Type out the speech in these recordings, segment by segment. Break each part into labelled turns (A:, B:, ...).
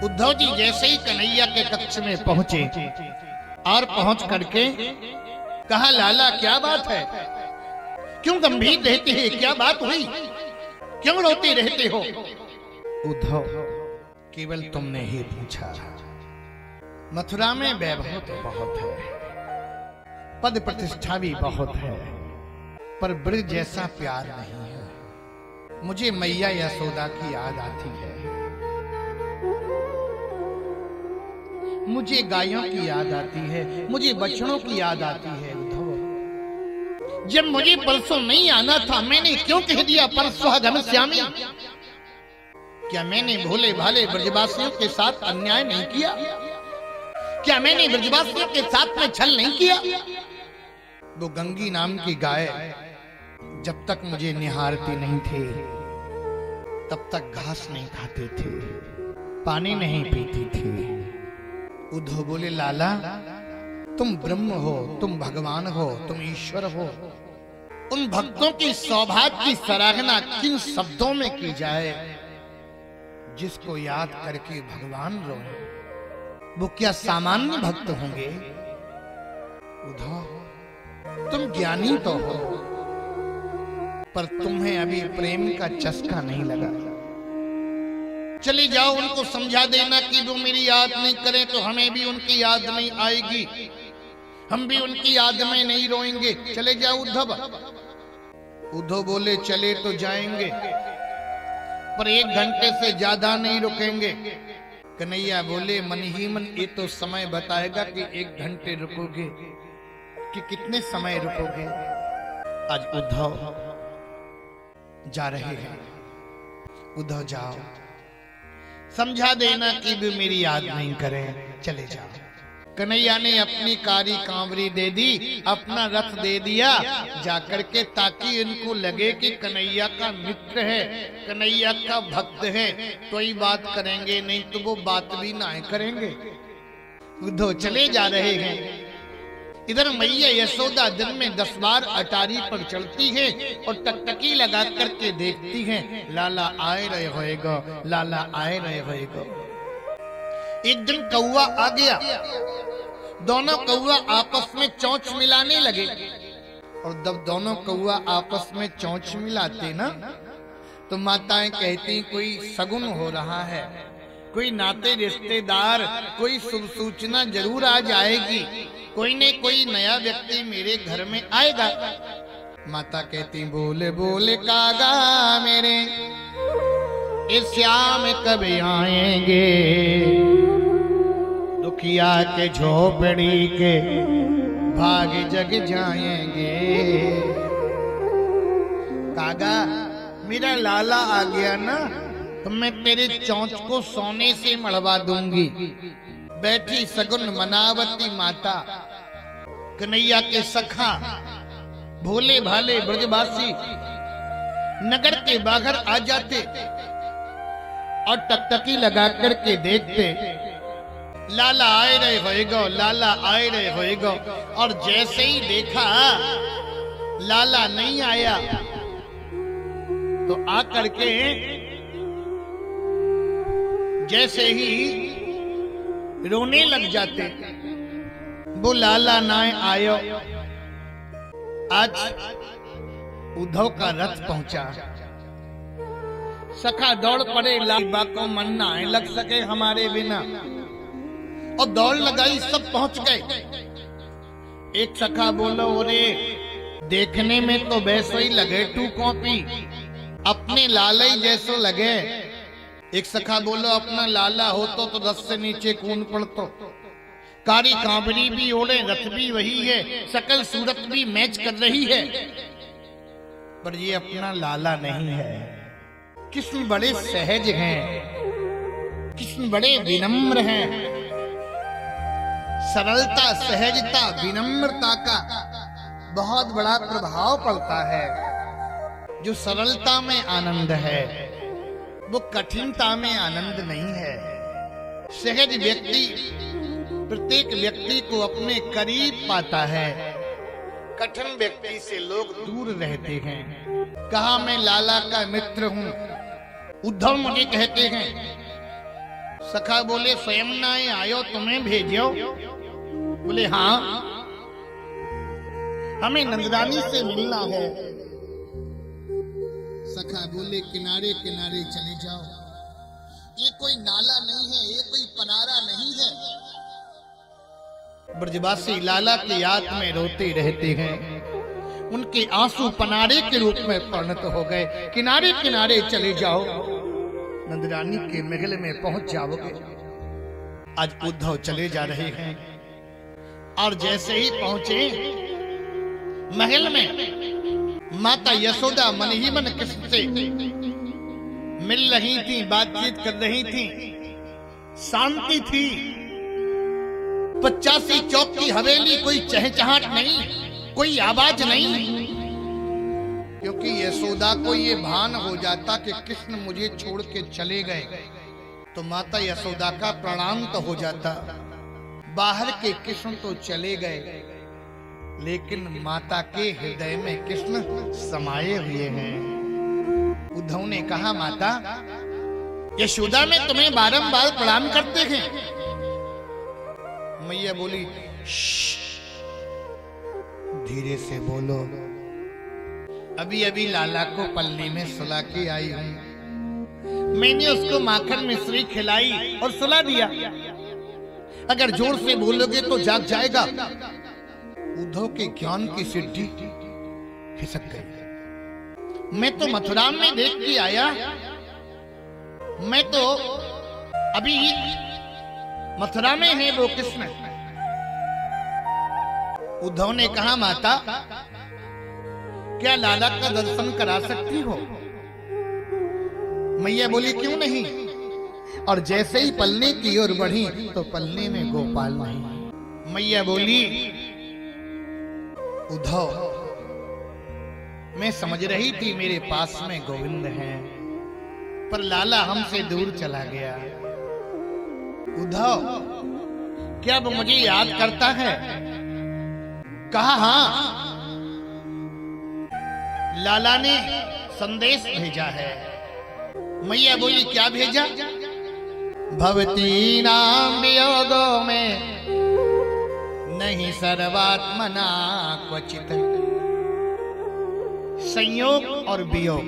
A: उद्धव जी जैसे ही कन्हैया के कक्ष में पहुंचे और पहुंच करके कहा, लाला क्या बात है, क्यों गंभीर रहते हैं, क्या बात हुई, क्यों रोते रहते हो? उद्धव, केवल तुमने ही पूछा। मथुरा में वैभव तो बहुत है, पद प्रतिष्ठा भी बहुत है, पर ब्रज जैसा प्यार नहीं है। मुझे मैया यशोदा की याद आती है, मुझे गायों की याद आती है, मुझे बछड़ों की याद आती है। उद्धव, जब मुझे परसों नहीं आना था, मैंने क्यों कह दिया परसों घनश्यामी? क्या मैंने भोले भाले ब्रजवासियों के साथ अन्याय नहीं किया? क्या मैंने ब्रजवासियों के साथ में छल नहीं किया? वो गंगी नाम की गाय जब तक मुझे निहारती नहीं थे, तब तक घास नहीं खाते थे, पानी नहीं पीती थी। उद्धव बोले, लाला तुम ब्रह्म हो, तुम भगवान हो, तुम ईश्वर हो। उन भक्तों की सौभाग्य की सराहना किन शब्दों में की जाए, जिसको याद करके भगवान रोए? वो क्या सामान्य भक्त होंगे? उद्धव, तुम ज्ञानी तो हो, पर तुम्हें अभी प्रेम का चस्का नहीं लगा। चले जाओ, उनको समझा देना कि वो मेरी याद नहीं करें तो हमें भी उनकी याद नहीं आएगी, हम भी उनकी याद में नहीं रोएंगे। चले जाओ उद्धव। उद्धव बोले, चले तो जाएंगे, पर 1 घंटे से ज्यादा नहीं रुकेंगे। कन्हैया बोले, मन ही मन ये तो समय बताएगा कि 1 घंटे रुकोगे कि कितने समय रुकोगे। आज उद्धव जा रहे हैं। उद्धव जाओ, समझा देना कि भी मेरी याद नहीं करें, चले जाओ। कन्हैया ने अपनी कारी कांवरी दे दी, अपना रथ दे दिया जाकर के, ताकि इनको लगे कि कन्हैया का मित्र है, कन्हैया का भक्त है, तो ही बात करेंगे, नहीं तो वो बात भी ना करेंगे। उद्धव चले जा रहे हैं। इधर मैया यशोदा दिन में 10 बार अटारी पर चलती है और टकटकी लगा करके देखती है, लाला आए रहे होएगा, लाला आए रहे होएगा। एक दिन कौआ आ गया, दोनों कौआ आपस में चोंच मिलाने लगे, और जब दोनों कौआ आपस में चोंच मिलाते ना, तो माताएं कहती कोई सगुन हो रहा है, कोई नाते रिश्तेदार, कोई शुभ सूचना जरूर आ जाएगी, कोई ने कोई नया व्यक्ति मेरे घर में आएगा। माता कहती, बोले बोले कागा मेरे, इस श्याम कब आएंगे, दुखिया के झोपड़ी के भाग जग जाएंगे। कागा, मेरा लाला आ गया ना, तो मैं तेरे चोंच को सोने से मढ़वा दूंगी। बैठी सगुन मनावती माता, कन्हैया के सखा भोले भाले ब्रजवासी नगर के बाहर आ जाते और टकटकी लगा करके देखते, लाला आए रहे होएगा, लाला आए रहे होएगा। और जैसे ही देखा लाला नहीं आया, तो आकर के जैसे ही रोने लग जाते, वो लाला ना आयो। आज उद्धव का रथ पहुंचा, सखा दौड़ पड़े, लाबा को मन ना लग सके हमारे बिना, और दौड़ लगाई, सब पहुंच गए। एक सखा बोलो, अरे देखने में तो वैसे ही लगे टू कॉपी, अपने लाला ही जैसो लगे। एक सखा बोलो, अपना लाला हो तो 10 से नीचे खून पड़तो, कारी कांवरी भी ओढ़े, रथ भी वही है, सकल सूरत भी मैच कर रही है, पर ये अपना लाला नहीं है। कृष्ण बड़े सहज हैं, कृष्ण बड़े विनम्र हैं। सरलता, सहजता, विनम्रता का बहुत बड़ा प्रभाव पड़ता है। जो सरलता में आनंद है, वो कठिनता में आनंद नहीं है। सहज व्यक्ति प्रत्येक व्यक्ति को अपने करीब पाता है, कठिन व्यक्ति से लोग दूर रहते हैं। कहा, मैं लाला का मित्र हूं। उद्धव मुझे कहते हैं, सखा बोले स्वयं ना आयो तुम्हें भेजो। बोले हाँ हमें नंदरानी से मिलना है। सखा बोले किनारे किनारे चले जाओ, ये कोई नाला नहीं है, ये कोई पनारा नहीं है। ब्रजवासी लाला की याद में रोते रहते हैं, उनके आंसू पनारे के रूप में परिणत हो गए। किनारे किनारे चले जाओ, नंदरानी के महल में पहुंच जाओगे। आज उद्धव चले जा रहे हैं और जैसे ही पहुंचे महल में, माता यशोदा मन ही मन कृष्ण से मिल रही थी, बातचीत कर रही थी, शांति थी। 85 चौक की हवेली, कोई चहचहाट नहीं, कोई आवाज नहीं, क्योंकि यशोदा को ये भान हो जाता कि कृष्ण मुझे छोड़ के चले गए तो माता यशोदा का प्रणाम तो हो जाता। बाहर के कृष्ण तो चले गए, लेकिन माता के हृदय में कृष्ण समाये हुए हैं। उद्धव ने कहा माता यशोदा में तुम्हें बारंबार प्रणाम करते हैं। मैया बोली धीरे से बोलो, अभी अभी लाला को पल्ली में सुला के आई हूं। मैंने उसको माखन मिश्री खिलाई और सुला दिया, अगर जोर से बोलोगे तो जाग जाएगा। उद्धव के ज्ञान की सिद्धि खिसक गई। मैं तो मथुरा में देख के आया, मैं तो अभी मथुरा में है वो कृष्ण। उद्धव ने कहा माता क्या लाला का दर्शन करा सकती हो? मैया बोली क्यों नहीं। और जैसे ही पलने की ओर बढ़ी तो पलने में गोपाल नहीं। मैया बोली उद्धव मैं समझ रही थी मेरे पास में गोविंद है, पर लाला हमसे दूर चला गया। उद्धव क्या वो मुझे याद करता है? कहा हाँ, लाला ने संदेश भेजा है। मैया बोली क्या भेजा? भवती नाम वियोगो में नहीं सर्वात्मना क्वचित। संयोग और वियोग,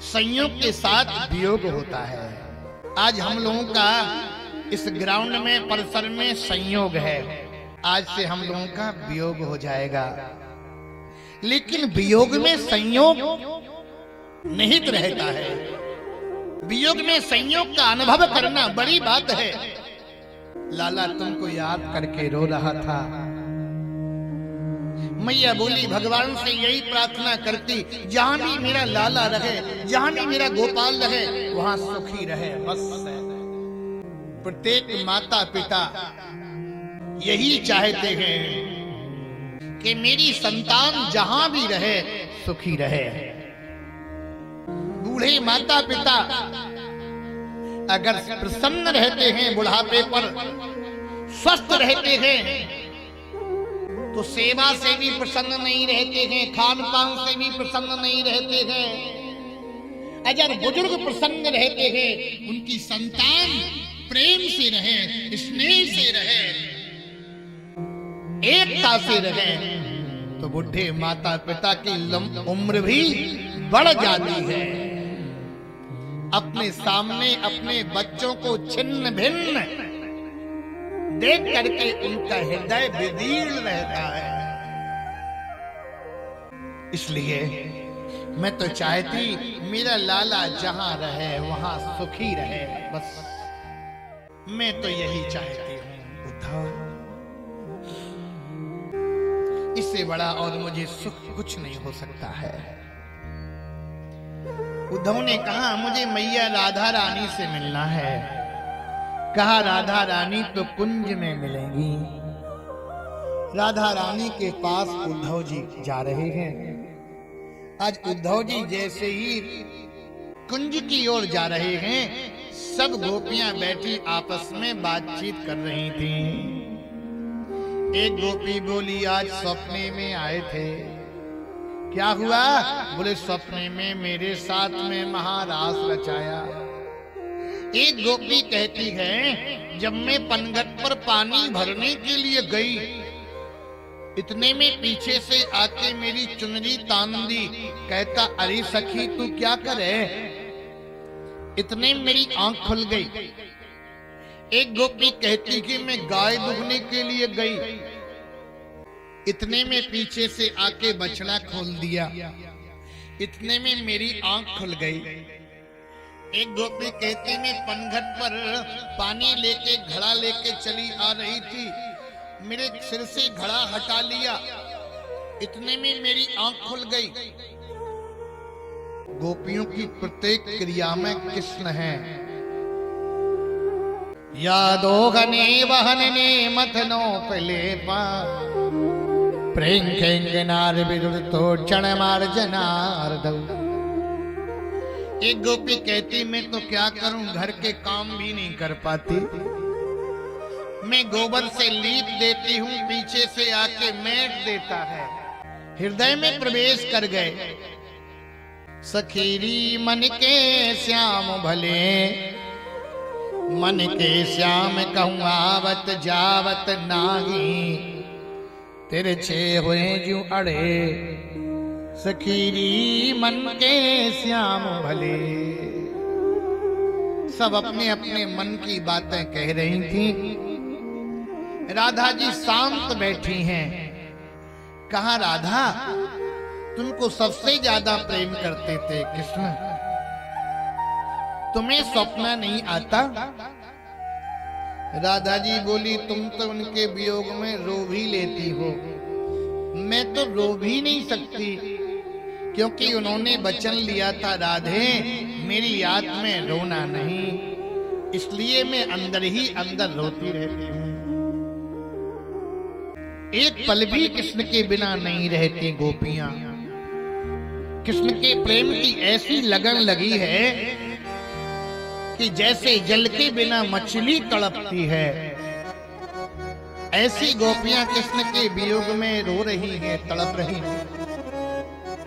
A: संयोग के साथ वियोग होता है। आज हम लोगों का इस ग्राउंड में परिसर में संयोग है, आज से हम लोगों का वियोग हो जाएगा। लेकिन वियोग में संयोग निहित रहता है। वियोग में संयोग का अनुभव करना बड़ी बात है। लाला तुमको याद करके रो रहा था। मैया बोली भगवान से यही प्रार्थना करती, जहां भी मेरा लाला रहे, जहां भी मेरा गोपाल रहे, वहां सुखी रहे बस। प्रत्येक माता पिता यही चाहते हैं कि मेरी संतान जहां भी रहे सुखी रहे। बूढ़े माता पिता अगर प्रसन्न रहते हैं, बुढ़ापे पर स्वस्थ रहते हैं, तो सेवा से भी प्रसन्न नहीं रहते हैं, खान पान से भी प्रसन्न नहीं रहते हैं। अगर बुजुर्ग प्रसन्न रहते हैं, उनकी संतान प्रेम से रहे, स्नेह से रहे, एकता से रहे, तो बुढ़े माता पिता की उम्र भी बढ़ जाती है। अपने सामने अपने बच्चों को छिन्न भिन्न देख करके उनका हृदय विदीर्ण रहता है। इसलिए मैं तो चाहती मेरा लाला जहां रहे वहां सुखी रहे बस। मैं तो यही चाहती हूं उद्धव, इससे बड़ा और मुझे सुख कुछ नहीं हो सकता है। उद्धव ने कहा मुझे मैया राधा रानी से मिलना है। कहा राधा रानी तो कुंज में मिलेंगी। राधा रानी के पास उद्धव जी जा रहे हैं। आज उद्धव जी जैसे ही कुंज की ओर जा रहे हैं, सब गोपियां बैठी आपस में बातचीत कर रही थी। एक गोपी बोली आज सपने में आए थे। क्या हुआ? बोले सपने में मेरे साथ में महारास रचाया। एक गोपी कहती है, जब मैं पनघट पर पानी भरने के लिए गई, इतने में पीछे से आके मेरी चुनरी तान दी। कहता, अरे सखी तू क्या करे? इतने मेरी आंख खुल गई। एक गोपी कहती कि मैं गाय दुहने के लिए गई, इतने में पीछे से आके बछड़ा खोल दिया। इतने में मेरी आंख खुल गई। एक गोपी कहती, मैं पनघट पर पानी लेके घड़ा लेके चली आ रही थी, मेरे सिर से घड़ा हटा लिया, इतने में मेरी आंख खुल गई। गोपियों की प्रत्येक क्रिया में कृष्ण है। यादो घने वहनने मथनो पलेपा प्रेम खेंगनार विरुद्धो क्षण मार्जनार्दौ। एक गोपी कहती, मैं तो क्या करूं, घर के काम भी नहीं कर पाती। मैं गोबर से लीप देती हूं, पीछे से आके मेट देता है। हृदय में प्रवेश कर गए। सखीरी मन के श्याम भले, मन के श्याम कहूँ आवत जावत नाही, तिरछे हुए जू अड़े। सखीरी मन के श्याम भले। सब अपने अपने मन की बातें कह रही थी। राधा जी शांत बैठी हैं। कहा, राधा तुमको सबसे ज्यादा प्रेम करते थे कृष्ण, तुम्हें स्वप्न नहीं आता? राधा जी बोली, तुम तो उनके वियोग में रो भी लेती हो, मैं तो रो भी नहीं सकती, क्योंकि उन्होंने वचन लिया था, राधे मेरी याद में रोना नहीं, इसलिए मैं अंदर ही अंदर रोती रहती हूँ। एक पल भी कृष्ण के बिना नहीं रहती गोपियां। कृष्ण के प्रेम की ऐसी लगन लगी है कि जैसे जल के बिना मछली तड़पती है, ऐसी गोपियां कृष्ण के वियोग में रो रही हैं, तड़प रही हैं।